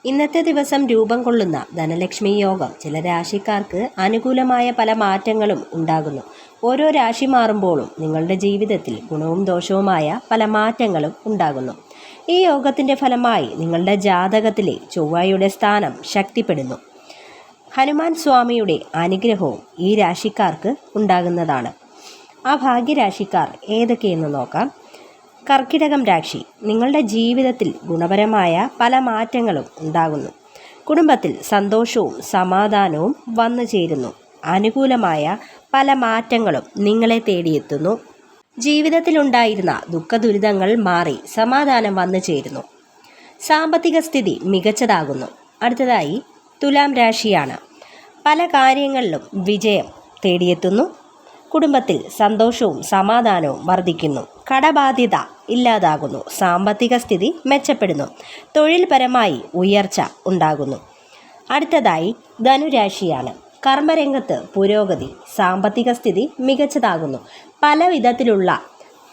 ഇന്നത്തെ ദിവസം രൂപം കൊള്ളുന്ന ധനലക്ഷ്മി യോഗം ചില രാശിക്കാർക്ക് അനുകൂലമായ പല മാറ്റങ്ങളും ഉണ്ടാകുന്നു. ഓരോ രാശി മാറുമ്പോഴും നിങ്ങളുടെ ജീവിതത്തിൽ ഗുണവും ദോഷവുമായ പല മാറ്റങ്ങളും ഉണ്ടാകുന്നു. ഈ യോഗത്തിൻ്റെ ഫലമായി നിങ്ങളുടെ ജാതകത്തിലെ ചൊവ്വയുടെ സ്ഥാനം ശക്തിപ്പെടുന്നു. ഹനുമാൻ സ്വാമിയുടെ അനുഗ്രഹവും ഈ രാശിക്കാർക്ക് ഉണ്ടാകുന്നതാണ്. ആ ഭാഗ്യരാശിക്കാർ ഏതൊക്കെയെന്ന് നോക്കാം. കർക്കിടകം രാശി, നിങ്ങളുടെ ജീവിതത്തിൽ ഗുണപരമായ പല മാറ്റങ്ങളും ഉണ്ടാകുന്നു. കുടുംബത്തിൽ സന്തോഷവും സമാധാനവും വന്നു ചേരുന്നു. അനുകൂലമായ പല മാറ്റങ്ങളും നിങ്ങളെ തേടിയെത്തുന്നു. ജീവിതത്തിലുണ്ടായിരുന്ന ദുഃഖദുരിതങ്ങൾ മാറി സമാധാനം വന്നു ചേരുന്നു. സാമ്പത്തിക സ്ഥിതി മികച്ചതാകുന്നു. അടുത്തതായി തുലാം രാശിയാണ്. പല കാര്യങ്ങളിലും വിജയം തേടിയെത്തുന്നു. കുടുംബത്തിൽ സന്തോഷവും സമാധാനവും വർദ്ധിക്കുന്നു. കടബാധ്യത ഇല്ലാതാകുന്നു. സാമ്പത്തിക സ്ഥിതി മെച്ചപ്പെടുന്നു. തൊഴിൽപരമായി ഉയർച്ച ഉണ്ടാകുന്നു. അടുത്തതായി ധനുരാശിയാണ്. കർമ്മരംഗത്ത് പുരോഗതി, സാമ്പത്തിക സ്ഥിതി മികച്ചതാകുന്നു. പല വിധത്തിലുള്ള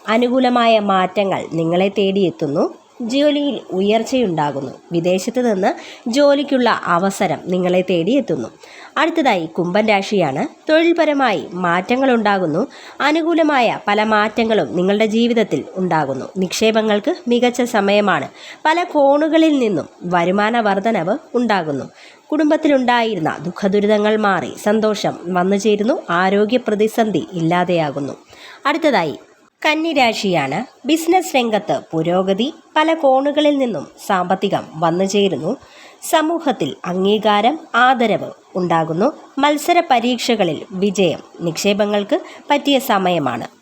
അനുകൂലമായ മാറ്റങ്ങൾ നിങ്ങളെ തേടിയെത്തുന്നു. ജോലിയിൽ ഉയർച്ചയുണ്ടാകുന്നു. വിദേശത്ത് നിന്ന് ജോലിക്കുള്ള അവസരം നിങ്ങളെ തേടിയെത്തുന്നു. അടുത്തതായി കുംഭൻ രാശിയാണ്. തൊഴിൽപരമായി മാറ്റങ്ങളുണ്ടാകുന്നു. അനുകൂലമായ പല മാറ്റങ്ങളും നിങ്ങളുടെ ജീവിതത്തിൽ ഉണ്ടാകുന്നു. നിക്ഷേപങ്ങൾക്ക് മികച്ച സമയമാണ്. പല കോണുകളിൽ നിന്നും വരുമാന വർധനവ് ഉണ്ടാകുന്നു. കുടുംബത്തിലുണ്ടായിരുന്ന ദുഃഖദുരിതങ്ങൾ മാറി സന്തോഷം വന്നു ചേരുന്നു. ആരോഗ്യ പ്രതിസന്ധി ഇല്ലാതെയാകുന്നു. അടുത്തതായി കന്നിരാശിയാണ്. ബിസിനസ് രംഗത്ത് പുരോഗതി, പല കോണുകളിൽ നിന്നും സാമ്പത്തികം വന്നു ചേരുന്നു. സമൂഹത്തിൽ അംഗീകാരം, ആദരവ് ഉണ്ടാകുന്നു. മത്സര പരീക്ഷകളിൽ വിജയം. നിക്ഷേപങ്ങൾക്ക് പറ്റിയ സമയമാണ്.